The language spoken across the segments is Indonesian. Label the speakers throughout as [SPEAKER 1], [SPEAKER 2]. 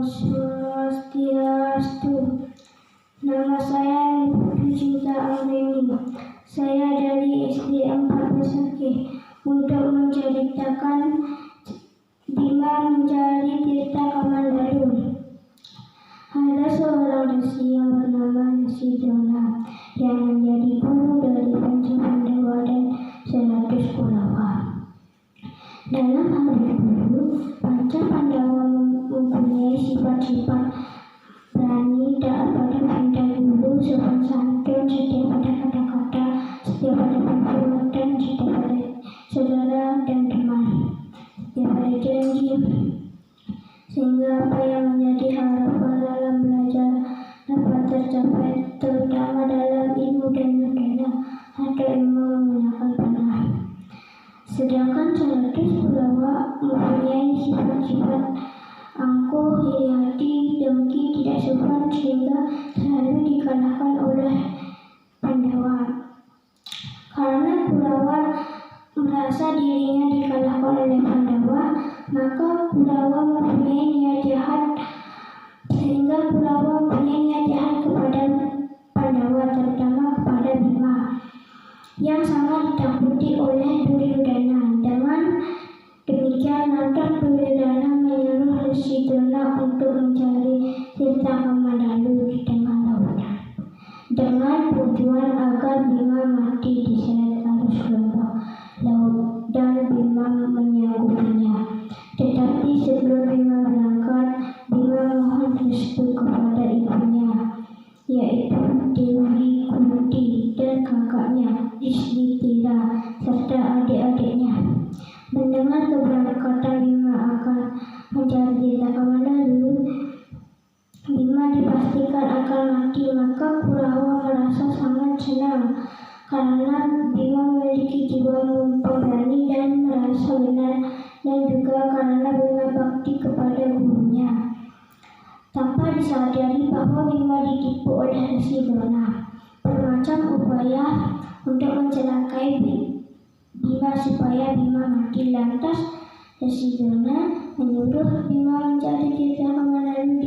[SPEAKER 1] Swastiastu. Nama saya Putu Cinta Anggreni. Saya dari SD 4 Besaki. Untuk menceritakan Bima mencari Tirta Kamandanu. Ada seorang resi yang bernama Resi Drona yang menjadi guru dari Pancapandawa dan 100 Kurawa. Dalam hal guru, Pancapandawa mempunyai sifat-sifat berani, taat pada perintah guru, sopan santun, setia pada kata-kata, setia pada perbuatan, setia pada saudara dan teman, setia pada janji, sehingga apa yang menjadi harapan dalam belajar dapat tercapai, terutama dalam ilmu dan nurdana atau ilmu menggunakan panah. Sedangkan 100 Kurawa mempunyai sifat-sifat angkuh, iri hati, dengki, tidak sopan, sehingga selalu dikalahkan oleh Pandawa. Karena Kurawa merasa dirinya dikalahkan oleh Pandawa, maka Kurawa mempunyai niat jahat, sehingga Kurawa mempunyai niat jahat kepada Pandawa, terutama kepada Bima, yang sangat ditakuti oleh Duryodhana. Dengan demikian, lantas Duryodhana menyuruh Resi Drona untuk mencari Tirta Kamandanu di tengah lautan, dengan tujuan agar Bima mati diseret arus gelombang laut dan Bima menyanggupinya. Tetapi sebelum Bima berangkat, Bima mohon restu kepada ibunya, yaitu Dewi Kunti, dan kakaknya Yudhishthira serta adik-adiknya. Mendengar keberangkatan Bima akan mencari Tirta Kamandanu, Bima dipastikan akan mati. Maka Kurawa merasa sangat senang karena Bima memiliki jiwa pemberani dan merasa benar, dan juga karena Bima bakti kepada gurunya, tanpa disadari bahwa Bima ditipu oleh Resi Drona. Bermacam upaya untuk mencelakai Bima supaya Bima mati. Lantas Resi Drona menyuruh Bima mencari Tirta Kamandanu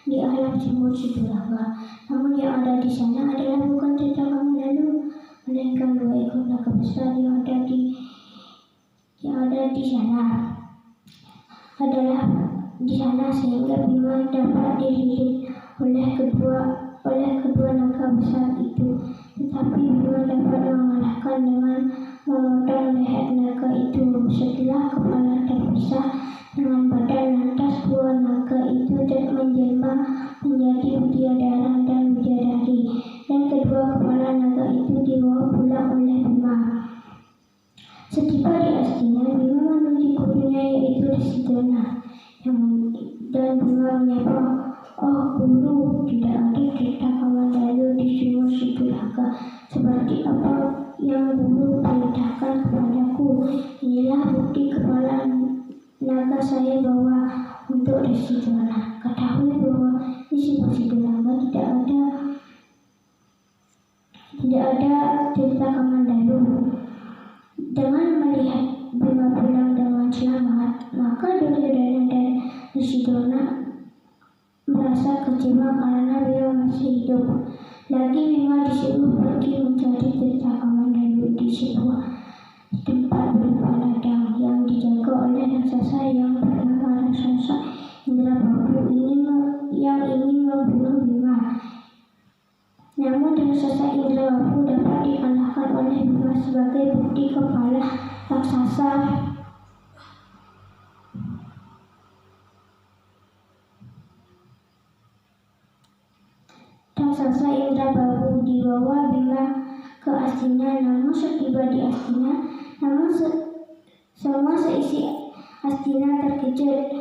[SPEAKER 1] di alam Sumur Sidulangga. Namun yang ada di sana adalah bukan Tirta Kamandanu, melainkan 2 ekor naga besar yang ada di sana. Sehingga Bima dapat dililit oleh kedua naga besar itu. Tetapi Bima dapat mengalahkan dengan memotong leher naga itu. Setelah kepala terpisah dengan badan, lantas 2 naga itu menjelma menjadi Widyadara dan Widyadari, dan kedua kepala naga itu dibawa pulang oleh Bima. Setiba di Astina, Bima menuju gurunya, yaitu Resi Drona, dan Bima menyapa, "Oh guru, tidak ada Tirta Kamandanu di Sumur Sidulangga seperti apa yang guru perintahkan kepadaku. Inilah bukti kepala naga saya bawa untuk Resi Drona. Ketahui bahwa di Sumur Sidulangga tidak ada Tirta Kamandanu." Dengan melihat Bima pulang dengan selamat, maka Duryodhana dan Resi Drona merasa kecewa karena Bima masih hidup. Lagi Bima disuruh pergi mencari Tirta Kamandanu di sebuah tempat berupa ladang yang dijaga oleh raksasa yang bernama Raksasa Indrababu yang ingin membunuh Bima. Namun raksasa Indrababu dapat dikalahkan oleh Bima sebagai bukti kepala raksasa Indrababu dibawa Bima ke Astina. Namun setiba di Astina, semua seisi Astina terkejut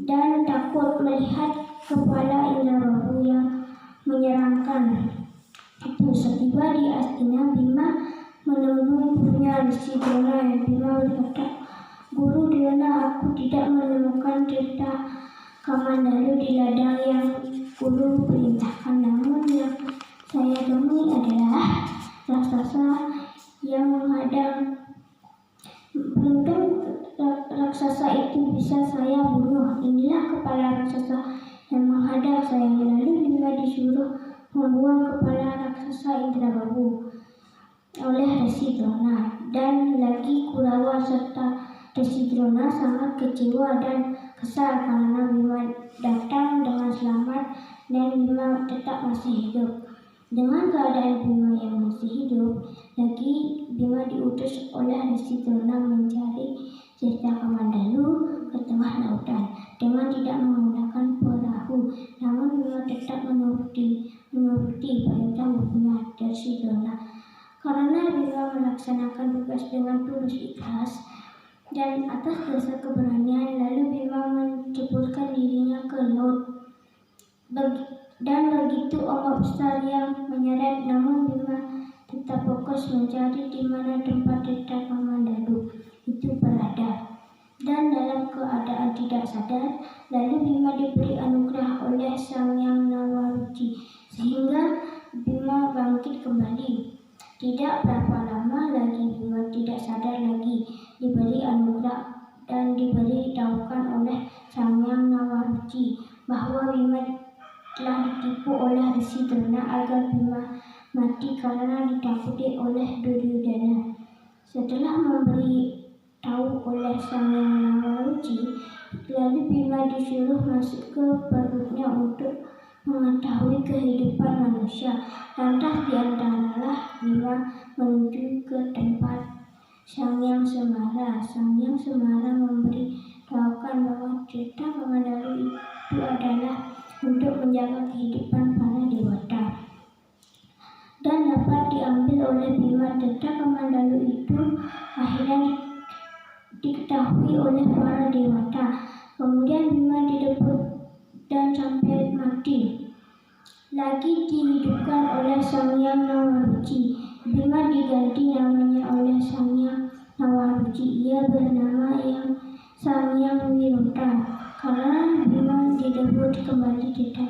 [SPEAKER 1] dan takut melihat kepala Indrababu yang menyeramkan. Setiba di Astina, Bima menemui gurunya Resi Drona. Bima berkata, "Guru Drona, aku tidak menemukan Tirta Kamandanu di ladang yang guru perintahkan. Namun yang saya temui adalah raksasa yang menghadang. Beruntung raksasa itu bisa saya bunuh. Inilah kepala raksasa sayang. Lalu Bima disuruh membuang kepala raksasa Indrababu oleh Resi Drona. Dan lagi Kurawa serta Resi Drona sangat kecewa dan kesal karena Bima datang dengan selamat dan Bima tetap masih hidup. Dengan keadaan Bima yang masih hidup, lagi Bima diutus oleh Resi Drona mencari Tirta Kamandalu ke tengah lautan dengan tidak menggunakan perahu. Namun Bima tetap menuruti perintah gurunya Resi Drona. Karena Bima melaksanakan tugas dengan tulus ikhlas dan atas dasar keberanian, lalu Bima menceburkan dirinya ke laut. Dan begitu ombak besar yang menyeret, namun Bima tetap fokus mencari di mana tempat Tirta Kamandalu itu berada. Dan dalam keadaan tidak sadar, lalu Bima diberi anugerah oleh Sang Hyang Nawaruci sehingga Bima bangkit kembali. Tidak berapa lama lagi Bima tidak sadar lagi, diberi anugerah dan diberitahukan oleh Sang Hyang Nawaruci bahwa Bima telah ditipu oleh Resi Drona agar Bima mati karena ditakuti oleh Duryodhana. Setelah memberi tahu oleh Sang Hyang Nawaruci, lalu Bima disuruh masuk ke perutnya untuk mengetahui kehidupan manusia. Lantas diantaralah Bima menuju ke tempat Sang Hyang Semara. Sang Hyang Semara memberitahukan bahwa Tirta Kamandalu itu adalah untuk menjaga kehidupan para dewata dan dapat diambil oleh Bima. Tirta Kamandalu itu akhirnya diketahui oleh para dewata. Kemudian Bima didebut dan sampai mati lagi dihidupkan oleh Sang Hyang Nawaruci. Bima diganti namanya oleh Sang Hyang Nawaruci. Ia bernama Sang Hyang Wiruta. Karena Bima didebut kembali Tirta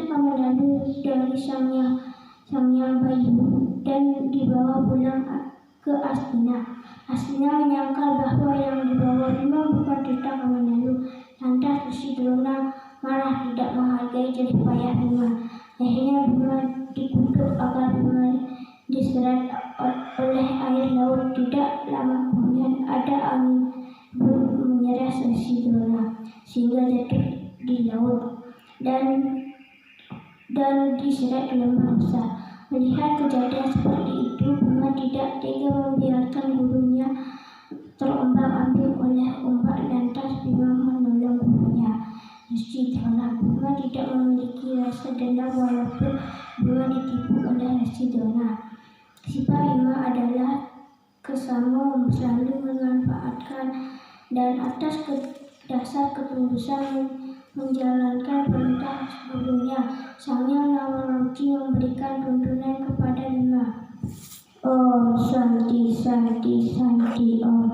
[SPEAKER 1] Kamandalu dari Sang Hyang Bayu dan dibawa pulang ke Astina. Astina menyangkal bahwa yang dibawa Bima bukan Tirta Kamandalu. Lantas Resi Drona marah tidak menghargai jerih payah Bima. Akhirnya Bima dikutuk agar Bima diserat oleh air laut. Tidak lama kemudian ada angin menyeret Resi Drona sehingga jatuh di laut dan diseret ke lembah Nusa. Melihat kejadian seperti itu, Bima tidak tega membiarkan gurunya terombang-ambing oleh ombak. Lantas Bima menolong gurunya Resi Drona. Bima tidak memiliki rasa dendam walaupun Bima ditipu oleh Resi Drona. Sifat Bima adalah kesama, selalu memanfaatkan dan atas dasar ketulusan menjalankan perintah gurunya. Sang Hyang Nawaruci memberikan tuntunan kepada Bima. Om Santi Santi Santi Om.